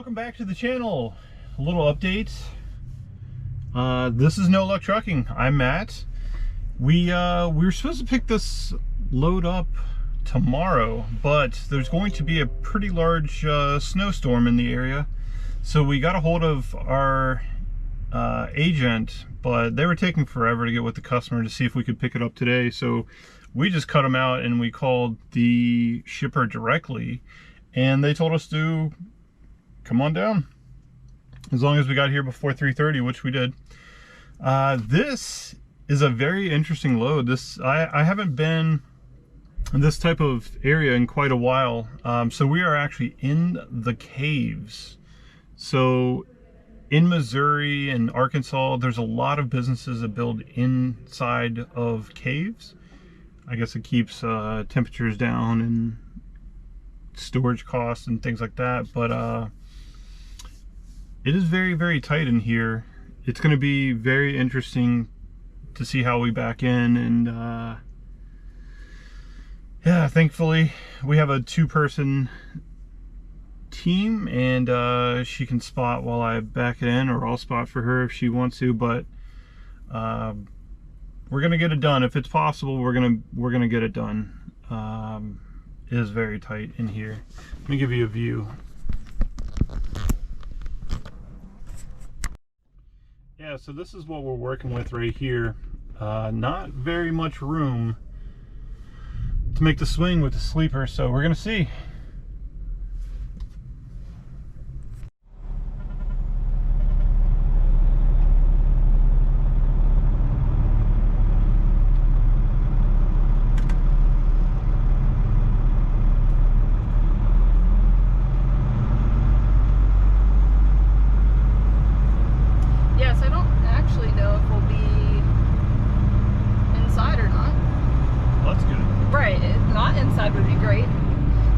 Welcome back to the channel. A little update. This is No Luck Trucking. I'm Matt. We were supposed to pick this load up tomorrow, but there's going to be a pretty large snowstorm in the area. So we got a hold of our agent, but they were taking forever to get with the customer to see if we could pick it up today. So we just cut them out and we called the shipper directly, and they told us to come on down as long as we got here before 3:30, which we did. This is a very interesting load. I haven't been in this type of area in quite a while. So we are actually in the caves. So in Missouri and Arkansas, there's a lot of businesses that build inside of caves. I guess it keeps temperatures down and storage costs and things like that. But it is very, very tight in here. It's going to be very interesting to see how we back in. And yeah, thankfully we have a two-person team, and she can spot while I back it in, or I'll spot for her if she wants to. But we're gonna get it done. If it's possible, we're gonna get it done. It is very tight in here. Let me give you a view. Yeah, so this is what we're working with right here. Not very much room to make the swing with the sleeper, so we're gonna see. Would be great.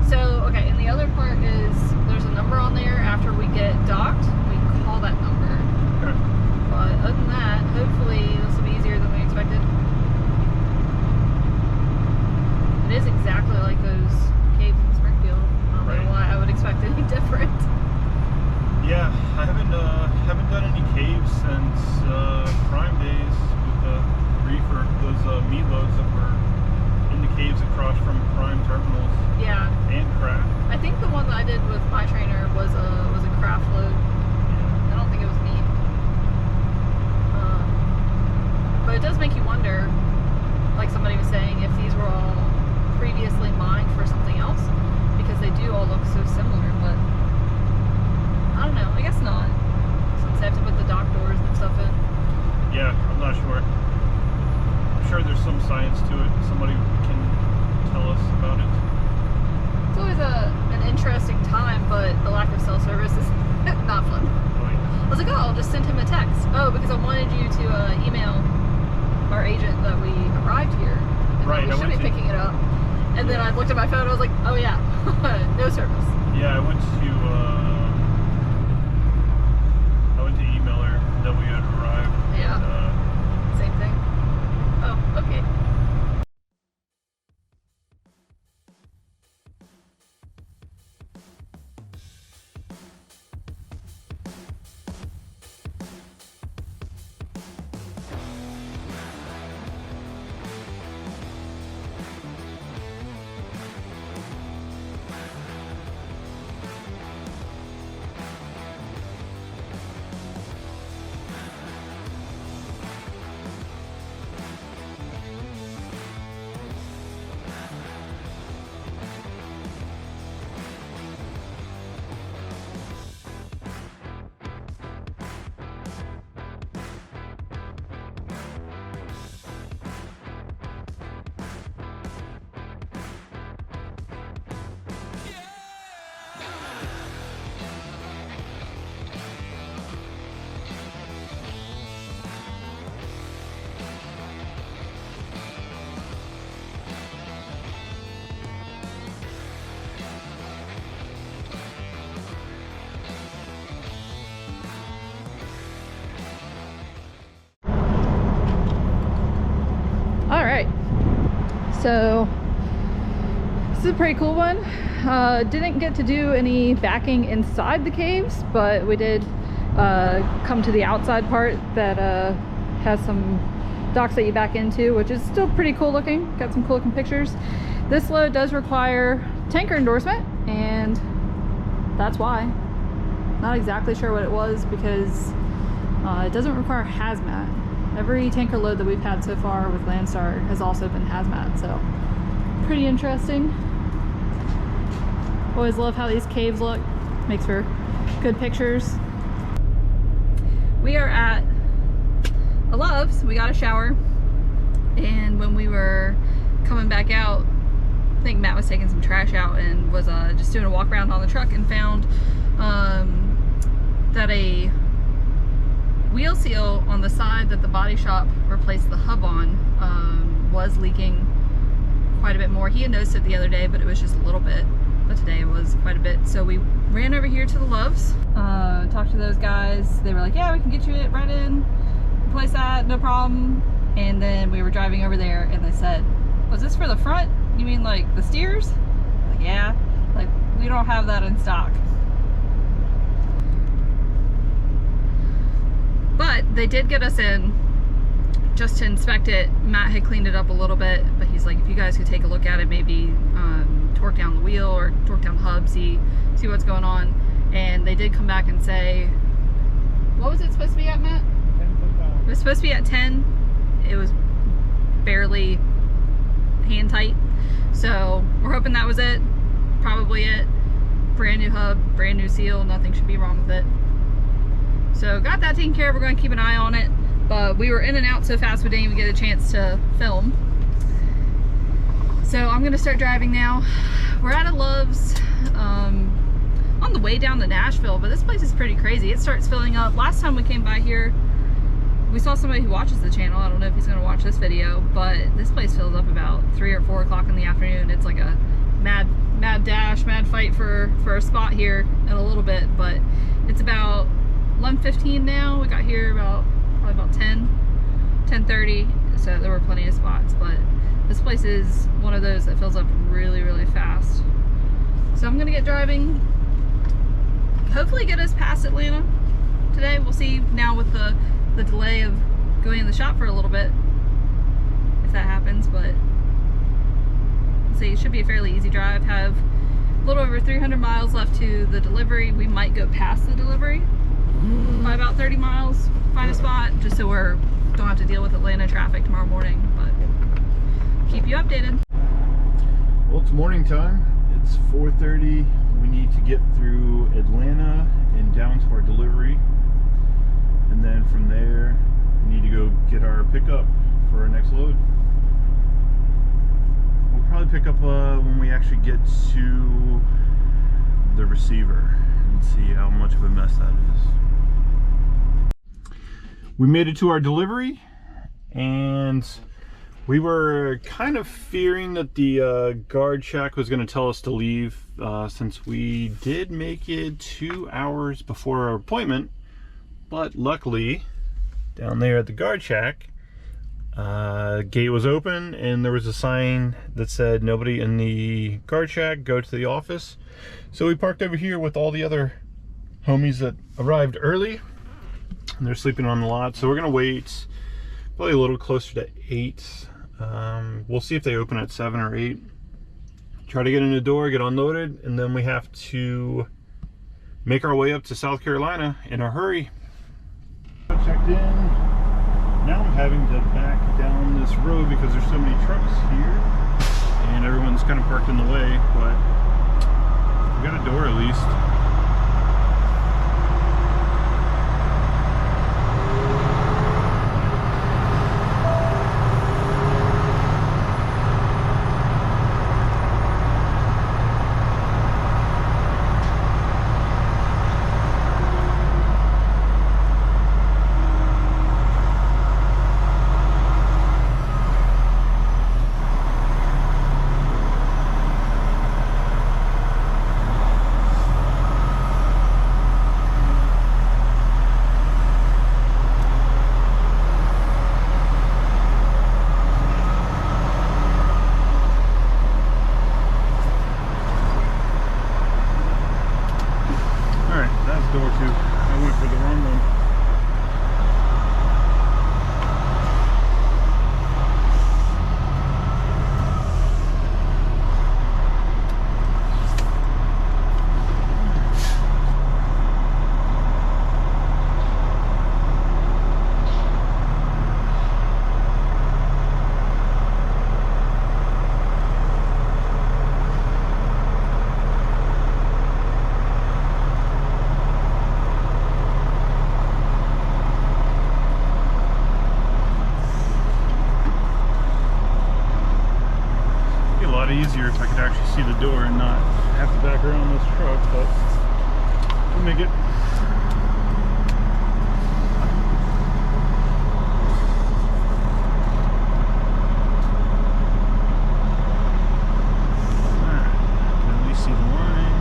So, okay, and the other part is there's a number on there. After we get docked, we call that number. Okay. But other than that, hopefully this will be easier than we expected. It is exactly like those caves in Springfield. I don't know why I would expect any different. Yeah, I haven't done any caves since Prime days with the reefer, those meat loads that were in the caves across from Prime terminals. Yeah. And craft. I think the one that I did with my trainer was a craft load. Yeah. I don't think it was meat. But it does make you wonder, like somebody was saying, if these were all previously mined for something else, because they do all look so similar. But I don't know. I guess not, since they have to put the dock doors and stuff in. Yeah, I'm not sure. I'm sure there's some science to it. Somebody can tell us about it. It's always an interesting time, but the lack of cell service is not fun. Oh, yeah. I was like, oh, I'll just send him a text. Oh, because I wanted you to email our agent that we arrived here. And right. that we should be picking it up. And then I looked at my phone, I was like, oh yeah, no service. Yeah, I went to email her that we had arrived. Yeah. And, same thing. Oh, okay. is a pretty cool one. Didn't get to do any backing inside the caves, but we did come to the outside part that has some docks that you back into, which is still pretty cool looking. Got some cool looking pictures. This load does require tanker endorsement, and that's why. Not exactly sure what it was, because it doesn't require hazmat. Every tanker load that we've had so far with Landstar has also been hazmat, so pretty interesting. Always love how these caves look. Makes for good pictures. We are at a Love's. We got a shower, and when we were coming back out, I think Matt was taking some trash out and was just doing a walk around on the truck, and found that a wheel seal on the side that the body shop replaced the hub on was leaking quite a bit more. He had noticed it the other day, but it was just a little bit, but today it was quite a bit. So we ran over here to the Love's, talked to those guys. They were like, yeah, we can get you it right in, replace that, no problem. And then we were driving over there, and they said, was this for the front? You mean like the steers? Like, yeah, like we don't have that in stock. But they did get us in just to inspect it. Matt had cleaned it up a little bit, but he's like, if you guys could take a look at it, maybe torque down the wheel or torque down the hub, see what's going on. And they did come back and say, what was it supposed to be at, Matt? 10 foot-pounds. It was supposed to be at 10. It was barely hand tight. So we're hoping that was it. Probably it. Brand new hub, brand new seal, nothing should be wrong with it. So got that taken care of. We're going to keep an eye on it, but we were in and out so fast we didn't even get a chance to film. So I'm going to start driving now. We're at a Love's on the way down to Nashville, but this place is pretty crazy. It starts filling up. Last time we came by here, we saw somebody who watches the channel. I don't know if he's going to watch this video, but this place fills up about 3 or 4 o'clock in the afternoon. It's like a mad dash, mad fight for a spot here in a little bit, but it's about 11:15 now. We got here probably about 10:30, so there were plenty of spots, but this place is one of those that fills up really, really fast. So I'm gonna get driving, hopefully get us past Atlanta today. We'll see now with the delay of going in the shop for a little bit, if that happens, but let's see, it should be a fairly easy drive. Have a little over 300 miles left to the delivery. We might go past the delivery by about 30 miles, find a spot, just so don't have to deal with Atlanta traffic tomorrow morning, but keep you updated. Well, it's morning time. It's 4:30. We need to get through Atlanta and down to our delivery, and then from there we need to go get our pickup for our next load. We'll probably pick up when we actually get to the receiver and see how much of a mess that is. We made it to our delivery, and we were kind of fearing that the guard shack was going to tell us to leave, since we did make it 2 hours before our appointment. But luckily, down there at the guard shack, gate was open, and there was a sign that said nobody in the guard shack, go to the office. So we parked over here with all the other homies that arrived early, and they're sleeping on the lot. So we're gonna wait probably a little closer to 8. We'll see if they open at 7 or 8. Try to get in the door, get unloaded, and then we have to make our way up to South Carolina in a hurry. Checked in. Now I'm having to back down this road because there's so many trucks here, and everyone's kind of parked in the way, but we got a door at least. front door too. I went for the wrong one. Easier if I could actually see the door and not have to back around this truck, but we'll make it. Alright, can at least see the line.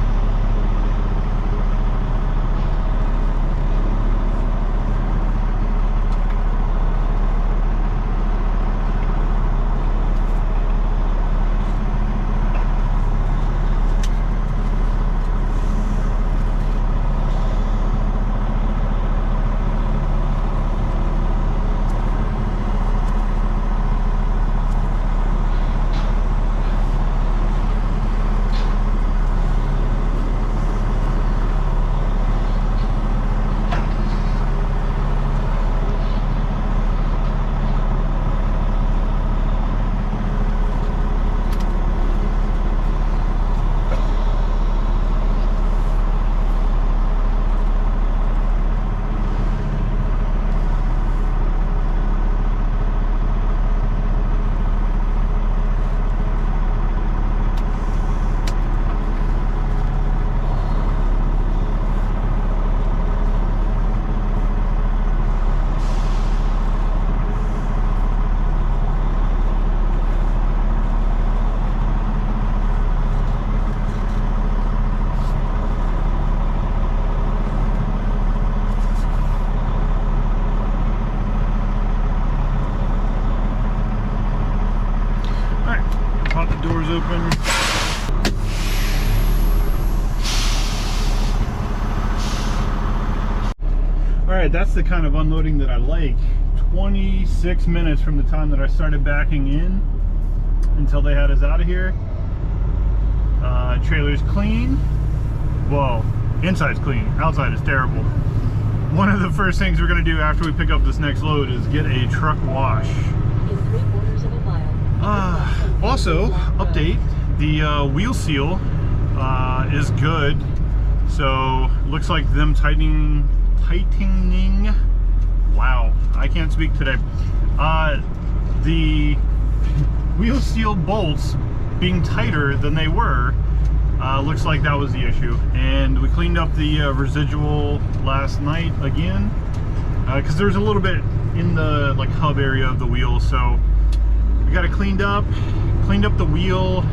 Doors open. Alright, that's the kind of unloading that I like. 26 minutes from the time that I started backing in until they had us out of here. Trailer's clean. Well, inside's clean, outside is terrible. One of the first things we're going to do after we pick up this next load is get a truck wash. In 3/4 of a mile. Also, update, the wheel seal is good, so looks like them tightening, wow, I can't speak today. The wheel seal bolts being tighter than they were, looks like that was the issue. And we cleaned up the residual last night again, because there's a little bit in the like hub area of the wheel, so we got it cleaned up the wheel,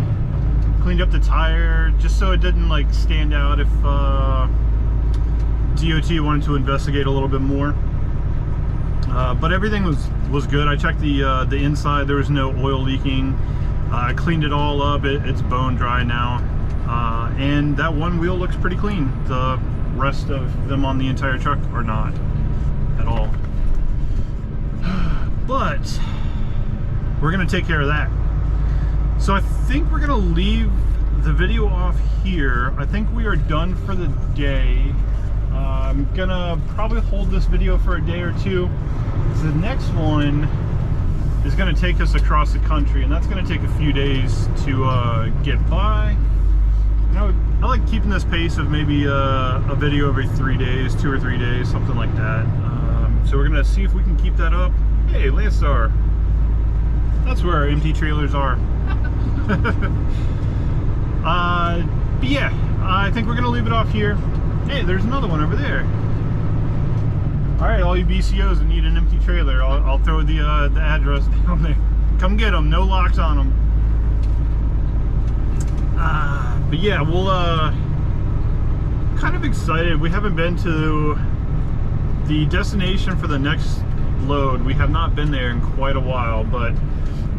cleaned up the tire, just so it didn't like stand out if DOT wanted to investigate a little bit more. But everything was good. I checked the inside, there was no oil leaking. I cleaned it all up, it's bone dry now. And that one wheel looks pretty clean. The rest of them on the entire truck are not at all. But we're gonna take care of that. So I think we're gonna leave the video off here. I think we are done for the day. I'm gonna probably hold this video for a day or two. The next one is gonna take us across the country, and that's gonna take a few days to get by. I like keeping this pace of maybe a video every 3 days, 2 or 3 days, something like that. So we're gonna see if we can keep that up. Hey, Landstar. That's where our empty trailers are. But yeah, I think we're gonna leave it off here. Hey, there's another one over there. All right, all you BCOs that need an empty trailer, I'll throw the address down there. Come get them, no locks on them. But yeah, we'll kind of excited. We haven't been to the destination for the next load. We have not been there in quite a while, but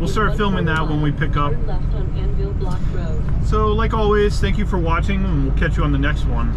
we'll start filming that when we pick up. Turn left on Anvil Block Road. So like always, thank you for watching, and we'll catch you on the next one.